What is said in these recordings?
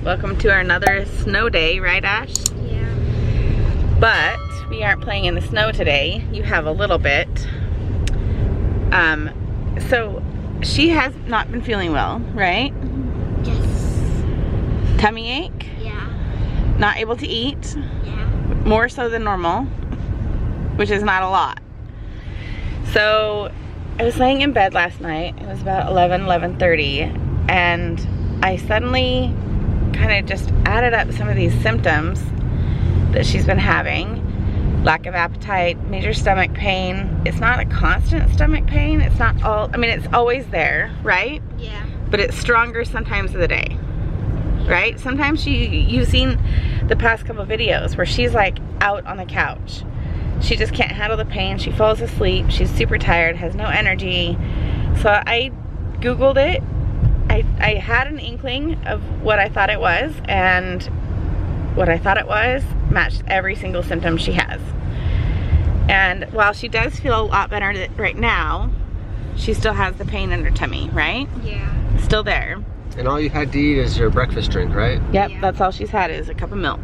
Welcome to another snow day, right Ash? Yeah. But we aren't playing in the snow today. You have a little bit. So she has not been feeling well, right? Yes. Tummy ache? Yeah. Not able to eat? Yeah. More so than normal, which is not a lot. So I was laying in bed last night. It was about 11:30, and I suddenly kind of just added up some of these symptoms that she's been having. Lack of appetite, major stomach pain. It's not a constant stomach pain. It's not all, I mean, it's always there, right? Yeah. But it's stronger sometimes of the day, right? Sometimes you've seen the past couple videos where she's like out on the couch. She just can't handle the pain. She falls asleep. She's super tired, has no energy. So I Googled it. I had an inkling of what I thought it was, and what I thought it was matched every single symptom she has. And while she does feel a lot better right now, she still has the pain in her tummy, right? Yeah. Still there. And all you've had to eat is your breakfast drink, right? Yep, Yeah. that's all she's had is a cup of milk.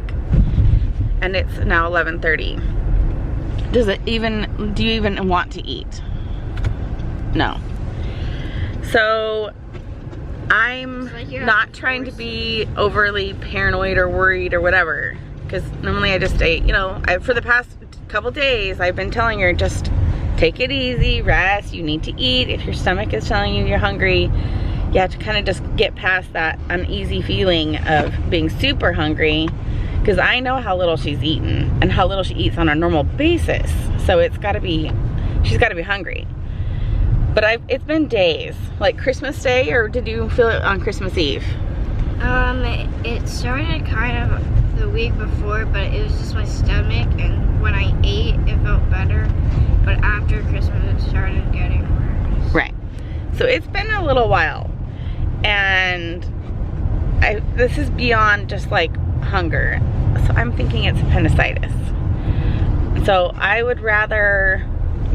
And it's now 11:30. Do you even want to eat? No. So I'm like you're not trying to be overly paranoid or worried or whatever, because normally I just ate, you know, for the past couple days I've been telling her, just take it easy, rest, you need to eat. If your stomach is telling you you're hungry, you have to kind of just get past that uneasy feeling of being super hungry, because I know how little she's eaten and how little she eats on a normal basis. So it's gotta be, she's gotta be hungry. But it's been days, like Christmas Day, or did you feel it on Christmas Eve? It started kind of the week before, but it was just my stomach, and when I ate, it felt better. But after Christmas, it started getting worse. Right. So it's been a little while, and this is beyond just like hunger. So I'm thinking it's appendicitis. So I would rather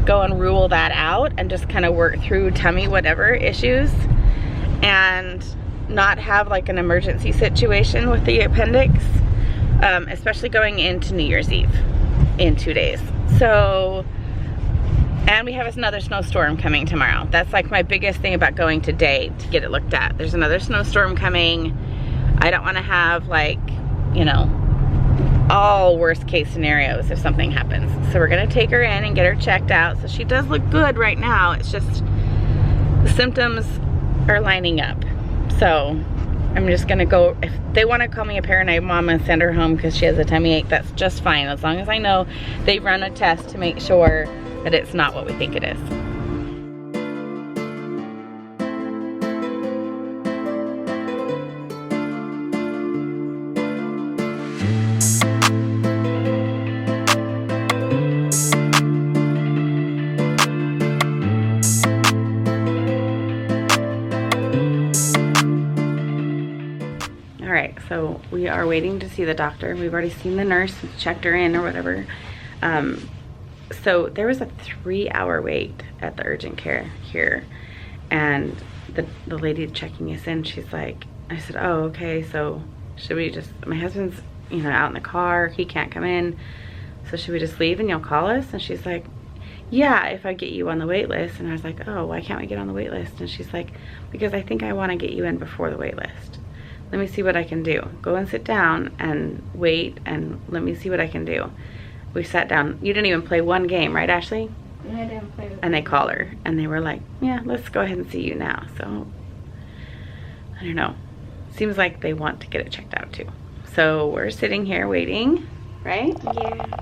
go and rule that out and just kind of work through tummy whatever issues, and not have like an emergency situation with the appendix, especially going into New Year's Eve in 2 days. So, and we have another snowstorm coming tomorrow. That's like my biggest thing about going today to get it looked at. There's another snowstorm coming. I don't want to have, like, you know, all worst case scenarios if something happens. So we're gonna take her in and get her checked out. So she does look good right now. It's just the symptoms are lining up. So I'm just gonna go, if they want to call me a paranoid mom and send her home because she has a tummy ache, that's just fine, as long as I know they run a test to make sure that it's not what we think it is. Alright, so we are waiting to see the doctor. We've already seen the nurse, checked her in or whatever. So there was a 3-hour wait at the urgent care here, and the lady checking us in, she's like, I said, oh, okay, so should we just, my husband's, you know, out in the car, he can't come in, so should we just leave and you'll call us? And she's like, yeah, if I get you on the wait list. And I was like, oh, why can't we get on the wait list? And she's like, because I think I want to get you in before the wait list. Let me see what I can do. Go and sit down and wait, and let me see what I can do. We sat down. You didn't even play one game, right, Ashley? I didn't play with And they call her, and they were like, yeah, let's go ahead and see you now. So, I don't know. Seems like they want to get it checked out too. So we're sitting here waiting, right? Yeah.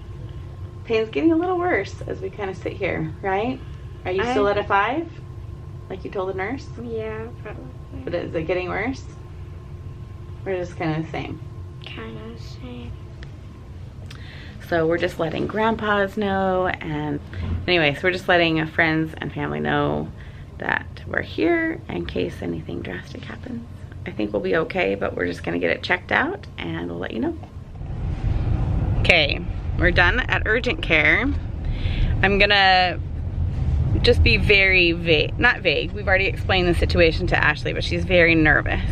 Pain's getting a little worse as we kind of sit here, right? Are you still at a 5? Like you told the nurse? Yeah, probably. But is it getting worse? Or just kind of the same? Kind of the same. So we're just letting grandpas know, and anyway, so we're just letting friends and family know that we're here in case anything drastic happens. I think we'll be okay, but we're just gonna get it checked out and we'll let you know. Okay, we're done at urgent care. I'm gonna just be very vague, not vague, we've already explained the situation to Ashley, but she's very nervous.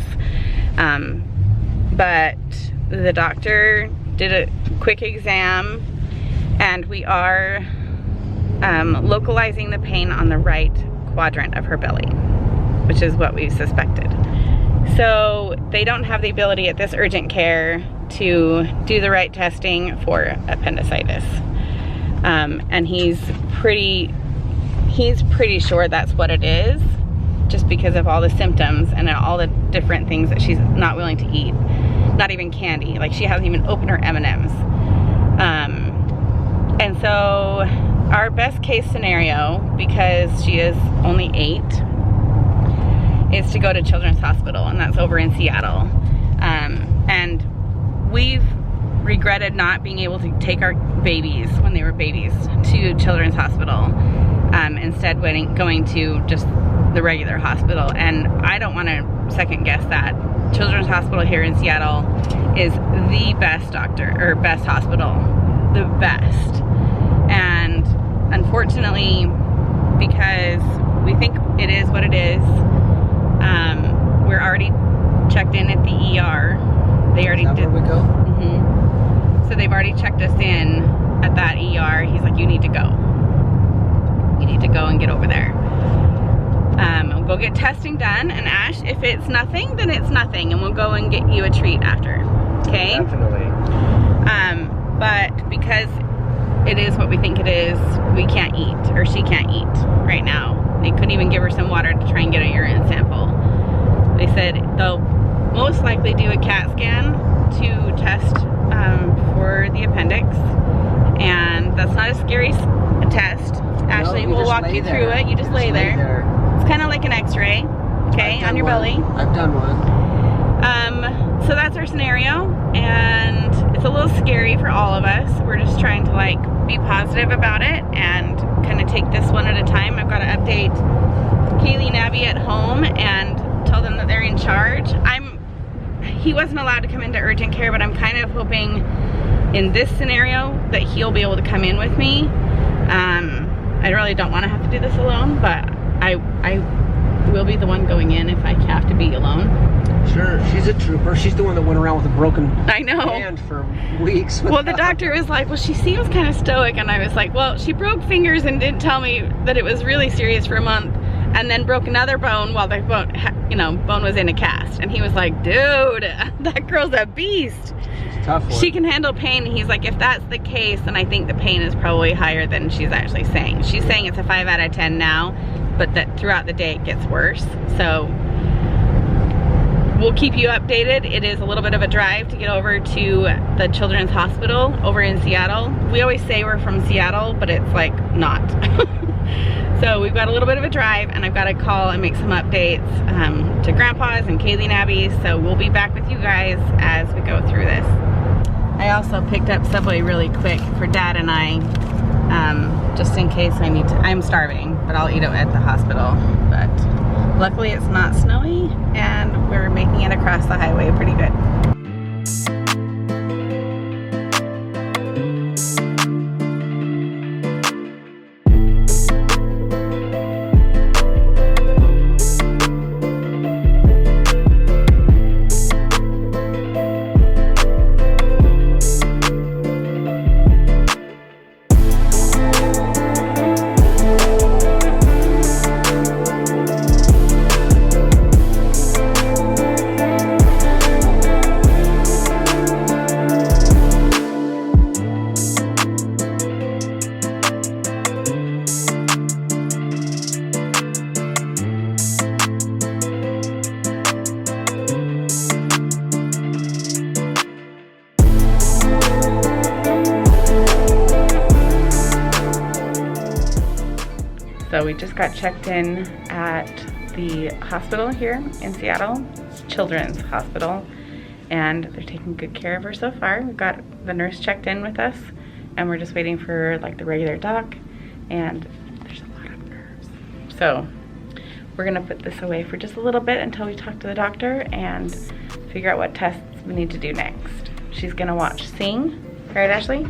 but the doctor did a quick exam and we are localizing the pain on the right quadrant of her belly, which is what we suspected. So they don't have the ability at this urgent care to do the right testing for appendicitis. And he's pretty sure that's what it is, just because of all the symptoms and all the different things that she's not willing to eat. Not even candy, like she hasn't even opened her M&Ms. And so our best case scenario, because she is only 8, is to go to Children's Hospital, and that's over in Seattle. And we've regretted not being able to take our babies, when they were babies, to Children's Hospital, instead going to just the regular hospital. And I don't want to second guess that. Children's Hospital here in Seattle is the best doctor, or best hospital, the best. And unfortunately, because we think it is what it is, we're already checked in at the ER. They already did. Where we go? So they've already checked us in at that ER. He's like, you need to go. You need to go and get over there. We'll go get testing done, and Ash, if it's nothing, then it's nothing, and we'll go and get you a treat after. Okay? Definitely. But because it is what we think it is, we can't eat, or she can't eat right now. They couldn't even give her some water to try and get a urine sample. They said they'll most likely do a CAT scan to test for the appendix, and that's not a scary test. Ashley, we'll walk you through it. You just lay there. It's kind of like an x-ray, okay, on your belly. I've done one. So that's our scenario, and it's a little scary for all of us. We're just trying to like be positive about it and kind of take this one at a time. I've got to update Kaylee and Abby at home and tell them that they're in charge. He wasn't allowed to come into urgent care, but I'm kind of hoping in this scenario that he'll be able to come in with me. I really don't want to have to do this alone, but I will be the one going in if I have to be alone. Sure, she's a trooper. She's the one that went around with a broken hand for weeks. Well, the doctor was like, well, she seems kind of stoic, and I was like, well, she broke fingers and didn't tell me that it was really serious for a month, and then broke another bone while the bone, bone was in a cast. And he was like, dude, that girl's a beast. Tough one. She can handle pain. He's like, if that's the case, then I think the pain is probably higher than she's actually saying. She's saying it's a 5 out of 10 now, but that throughout the day it gets worse. So we'll keep you updated. It is a little bit of a drive to get over to the Children's Hospital over in Seattle. We always say we're from Seattle, but it's like not. So we've got a little bit of a drive, and I've got to call and make some updates to Grandpa's and Kaylee and Abby's. So we'll be back with you guys as we go through this. I also picked up Subway really quick for Dad and I, just in case I need to. I'm starving, but I'll eat it at the hospital. But luckily it's not snowy, and we're making it across the highway pretty good. So we just got checked in at the hospital here in Seattle. It's Children's Hospital, and they're taking good care of her so far. We've got the nurse checked in with us, and we're just waiting for like the regular doc, and there's a lot of nerves. So we're gonna put this away for just a little bit until we talk to the doctor and figure out what tests we need to do next. She's gonna watch Sing, right, Ashley?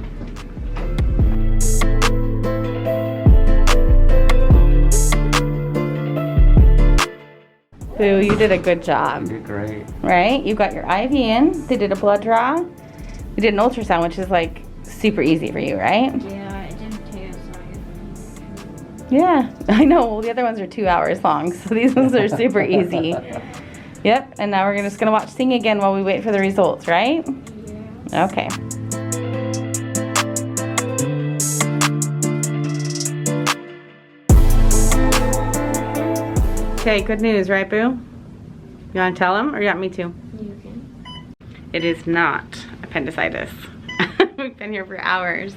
Boo, you did a good job. You did great. Right? You got your IV in. They did a blood draw. We did an ultrasound, which is like super easy for you, right? Yeah, it didn't take us long. Yeah, I know. Well, the other ones are 2 hours long, so these ones are super easy. Yep, and now we're just gonna watch Sing again while we wait for the results, right? Yeah. Okay. Okay, good news, right, Boo? You want to tell him, or you want me to? You can. It is not appendicitis. We've been here for hours.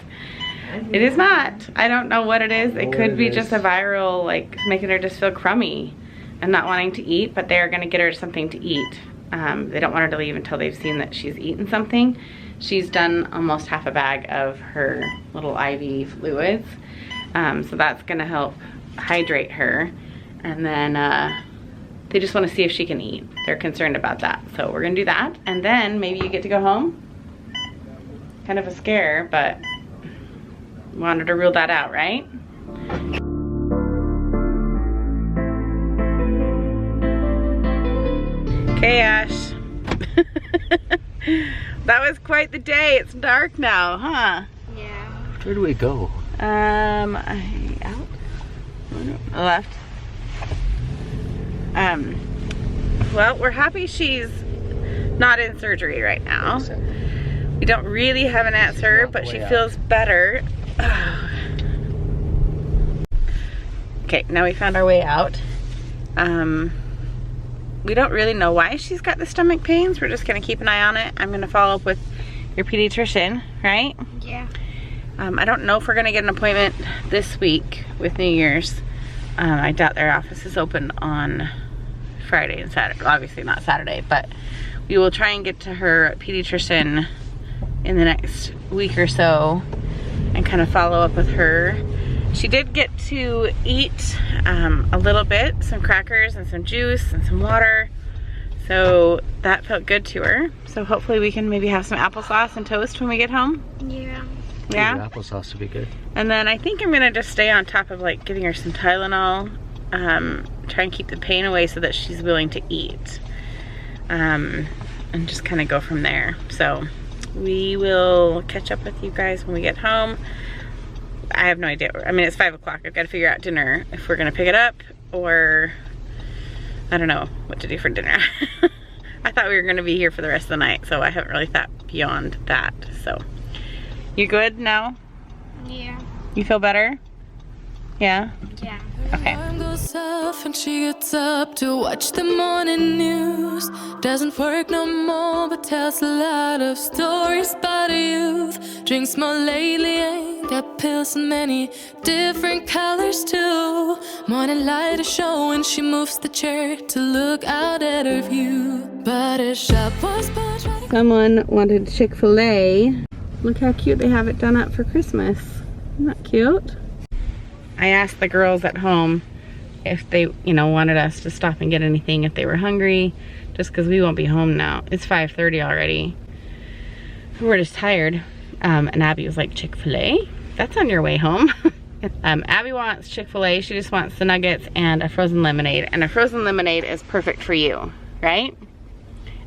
It is not. I don't know what it is. It could be just a viral, like, making her just feel crummy and not wanting to eat, but they're going to get her something to eat. They don't want her to leave until they've seen that she's eaten something. She's done almost half a bag of her little IV fluids. So that's going to help hydrate her. And then they just want to see if she can eat. They're concerned about that. So we're gonna do that. And then maybe you get to go home. Kind of a scare, but wanted to rule that out, right? Okay, Ash. That was quite the day. It's dark now, huh? Yeah. Where do we go? Out? Left. Well, we're happy she's not in surgery right now. We don't really have an answer, but she feels better. Okay, now we found our way out. We don't really know why she's got the stomach pains. We're just gonna keep an eye on it. I'm gonna follow up with your pediatrician, right? Yeah. I don't know if we're gonna get an appointment this week with New Year's. I doubt their office is open on Friday and Saturday. Obviously not Saturday, but we will try and get to her pediatrician in the next week or so and kind of follow up with her. She did get to eat a little bit, some crackers and some juice and some water. So that felt good to her. So hopefully we can maybe have some applesauce and toast when we get home. Yeah. Yeah? Maybe applesauce would be good. And then I think I'm gonna just stay on top of like giving her some Tylenol, try and keep the pain away so that she's willing to eat. And just kind of go from there. So we will catch up with you guys when we get home. I have no idea. I mean, it's 5 o'clock. I've got to figure out dinner, if we're gonna pick it up or I don't know what to do for dinner. I thought we were gonna be here for the rest of the night, so I haven't really thought beyond that. So you good now? Yeah. You feel better? Yeah? Yeah. Okay. Alarm goes off and she gets up to watch the morning news. Doesn't work no more, but tells a lot of stories about her youth. Drinks more lately, ain't got pills in many different colors too. Morning light is showing, she moves the chair to look out at her view. But her shop was pushed right. Someone wanted Chick-fil-A. Look how cute they have it done up for Christmas. Isn't that cute? I asked the girls at home if they, wanted us to stop and get anything if they were hungry, just because we won't be home now. It's 5:30 already. We're just tired. And Abby was like, Chick-fil-A? That's on your way home. Abby wants Chick-fil-A. She just wants the nuggets and a frozen lemonade. And a frozen lemonade is perfect for you, right?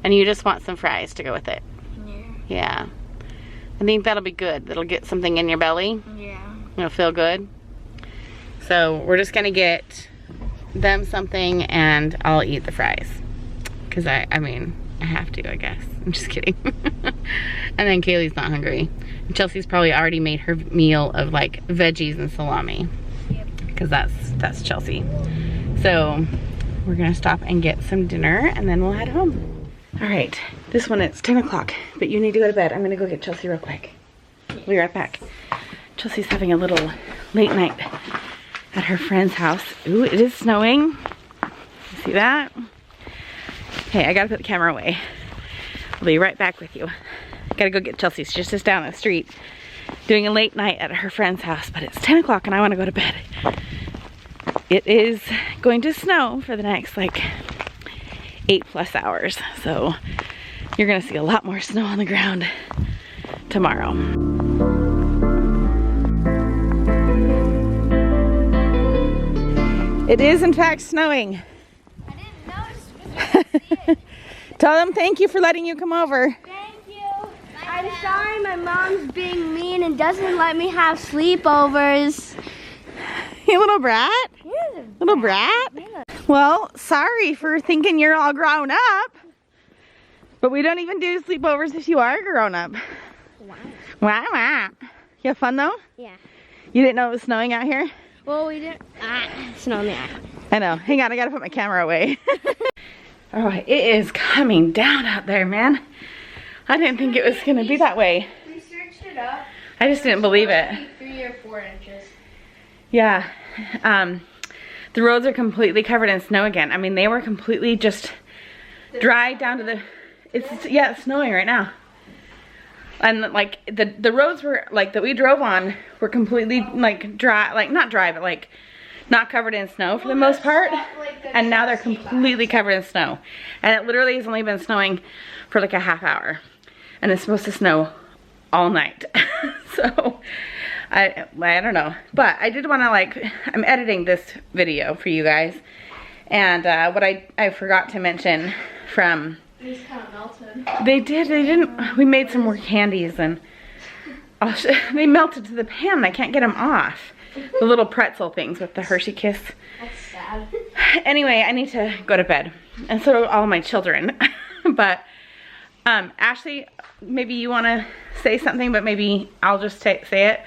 And you just want some fries to go with it. Yeah. Yeah. I think that'll be good. That'll get something in your belly. Yeah. It'll feel good. So we're just gonna get them something and I'll eat the fries. Cause I mean, I have to, I guess. I'm just kidding. And then Kaylee's not hungry. And Chelsea's probably already made her meal of like veggies and salami. Yep. Cause that's Chelsea. So we're gonna stop and get some dinner and then we'll head home. All right, this one it's 10 o'clock, but you need to go to bed. I'm gonna go get Chelsea real quick. We'll be right back. Chelsea's having a little late night at her friend's house. Ooh, it is snowing. You see that? Hey, I gotta put the camera away. I'll be right back with you. Gotta go get Chelsea. She's just down the street doing a late night at her friend's house, but it's 10 o'clock and I wanna go to bed. It is going to snow for the next like 8+ hours. So you're gonna see a lot more snow on the ground tomorrow. It is in fact snowing. I didn't notice Tell them thank you for letting you come over. Thank you. I'm sorry my mom's being mean and doesn't let me have sleepovers. You little brat? Little brat? Well, sorry for thinking you're all grown up. But we don't even do sleepovers if you are grown up. Wow, wow. You have fun though? Yeah. You didn't know it was snowing out here? Well, we didn't. Snow in the eye. I know. Hang on, I gotta put my camera away. Alright, it is coming down out there, man. I didn't think it was gonna be that way. We searched it up. I just didn't believe it. 3 or 4 inches. Yeah. The roads are completely covered in snow again. I mean, they were completely just dry down to the... It's snowing right now. And like the roads were like that we drove on were completely like dry, like not dry, but like not covered in snow for the most part. And now they're completely covered in snow. And it literally has only been snowing for like a half hour. And it's supposed to snow all night. So I don't know. But I did want to like, I'm editing this video for you guys. And what I forgot to mention from... These kind of melted. They didn't, we made some more candies and they melted to the pan. I can't get them off. The little pretzel things with the Hershey Kiss. That's sad. Anyway, I need to go to bed. And so do all my children. But, Ashley, maybe you want to say something, but maybe I'll just say it.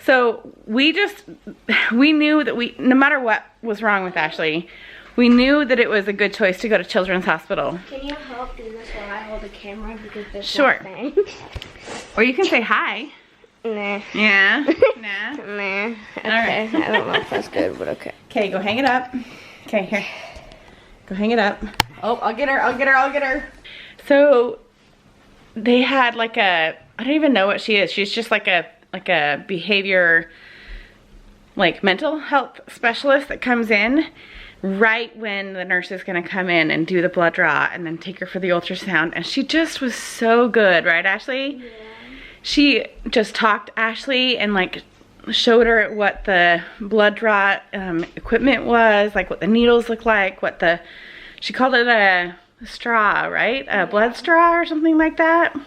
So we knew that no matter what was wrong with Ashley, we knew that it was a good choice to go to Children's Hospital. Can you help do this while I hold the camera because there's sure. Nothing. Or you can say hi. Nah. Yeah? Nah? Nah. Okay. All right. I don't know if that's good, but okay. Okay, go hang it up. Okay, here. Go hang it up. Oh, I'll get her. So they had like I don't even know what she is. She's just like a behavior, like mental health specialist that comes in right when the nurse is gonna come in and do the blood draw and then take her for the ultrasound. And she just was so good, right, Ashley? Yeah. She just talked to Ashley and like showed her what the blood draw equipment was, like what the needles look like, she called it a straw, right? A blood straw or something like that?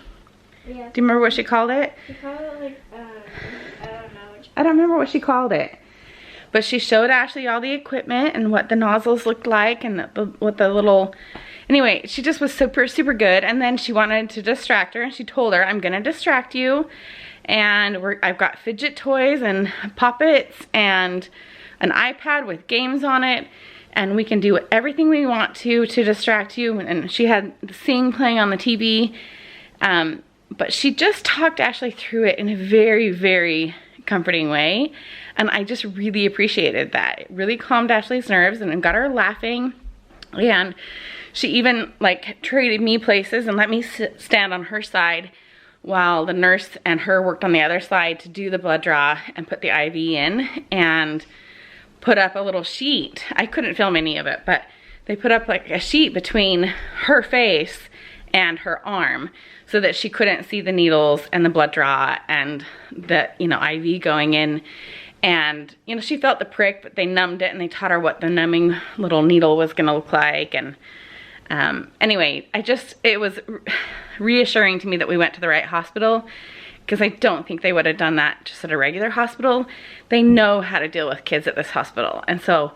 Yeah. Do you remember what she called it? She called it like, I don't know. I don't remember what she called it. But she showed Ashley all the equipment and what the nozzles looked like and what the little... Anyway, she just was super, super good. And then she wanted to distract her and she told her, I'm gonna distract you. And I've got fidget toys and puppets and an iPad with games on it. And we can do everything we want to distract you. And she had Sing playing on the TV. But she just talked Ashley through it in a very, very comforting way. And I just really appreciated that. It really calmed Ashley's nerves and got her laughing. And she even like traded me places and let me stand on her side while the nurse and her worked on the other side to do the blood draw and put the IV in and put up a little sheet. I couldn't film any of it, but they put up like a sheet between her face and her arm so that she couldn't see the needles and the blood draw and the, IV going in. And, she felt the prick, but they numbed it and they taught her what the numbing little needle was gonna look like. And anyway, it was reassuring to me that we went to the right hospital because I don't think they would have done that just at a regular hospital. They know how to deal with kids at this hospital. And so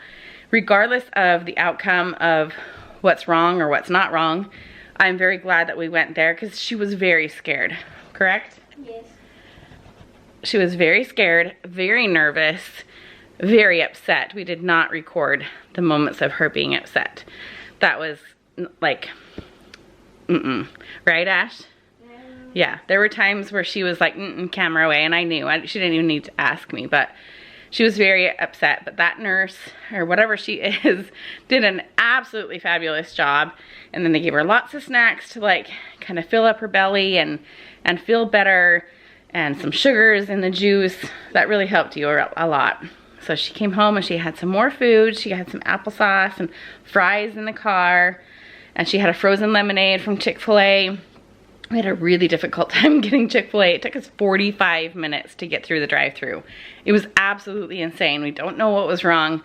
regardless of the outcome of what's wrong or what's not wrong, I'm very glad that we went there because she was very scared, correct? Yes. She was very scared, very nervous, very upset. We did not record the moments of her being upset. That was like, right, Ash? Yeah, there were times where she was like, camera away, and I knew. She didn't even need to ask me, but she was very upset. But that nurse, or whatever she is, did an absolutely fabulous job. And then they gave her lots of snacks to like kind of fill up her belly and feel better. And some sugars in the juice. That really helped you a lot. So she came home and she had some more food. She had some applesauce and fries in the car. And she had a frozen lemonade from Chick-fil-A. We had a really difficult time getting Chick-fil-A. It took us 45 minutes to get through the drive-thru. It was absolutely insane. We don't know what was wrong.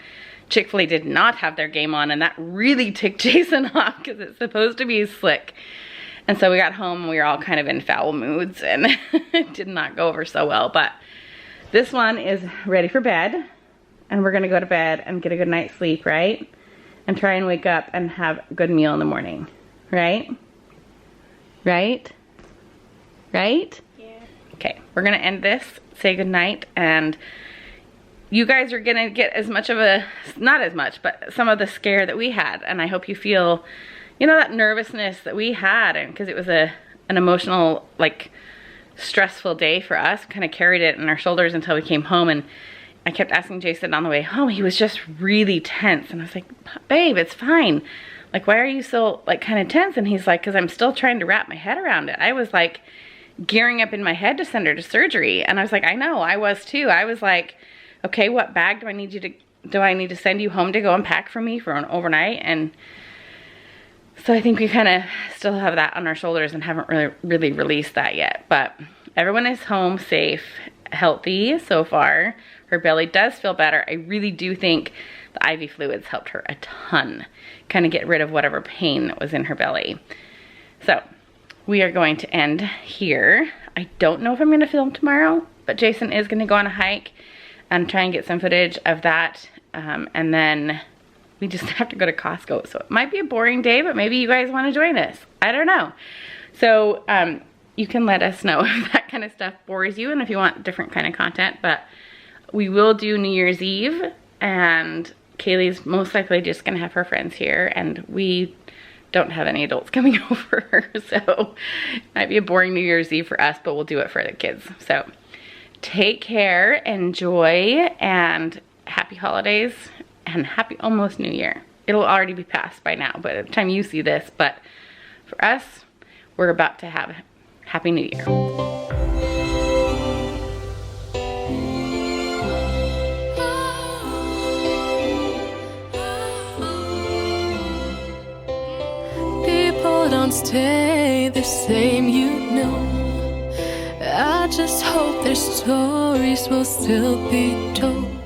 Chick-fil-A did not have their game on, and that really ticked Jason off because it's supposed to be slick. And so we got home and we were all kind of in foul moods, and it did not go over so well. But this one is ready for bed, and we're gonna go to bed and get a good night's sleep, right? And try and wake up and have a good meal in the morning, right? Right? Right? Yeah. Okay, we're gonna end this, say good night, and you guys are gonna get as much of a, not as much, but some of the scare that we had. And I hope you feel, you know, that nervousness that we had, and because it was an emotional, like, stressful day for us. Kind of carried it in our shoulders until we came home, and I kept asking Jason on the way home. He was just really tense, and I was like, babe, it's fine. Like, why are you so, like, kind of tense? And he's like, because I'm still trying to wrap my head around it. I was like gearing up in my head to send her to surgery, and I was like, I know, I was too. I was like, okay, what bag do I need to send you home to go and pack for me for an overnight? And so I think we kind of still have that on our shoulders and haven't really released that yet. But everyone is home safe, healthy so far. Her belly does feel better. I really do think the IV fluids helped her a ton, kind of get rid of whatever pain that was in her belly. So we are going to end here. I don't know if I'm going to film tomorrow, but Jason is going to go on a hike and try and get some footage of that. And then we just have to go to Costco. So it might be a boring day, but maybe you guys want to join us. I don't know. So you can let us know if that kind of stuff bores you and if you want different kind of content. But we will do New Year's Eve, and Kaylee's most likely just gonna have her friends here, and we don't have any adults coming over. So it might be a boring New Year's Eve for us, but we'll do it for the kids. So take care, enjoy, and happy holidays, and happy almost New Year. It'll already be past by now, by the time you see this, but for us, we're about to have Happy New Year. People don't stay the same, you know. I just hope their stories will still be told.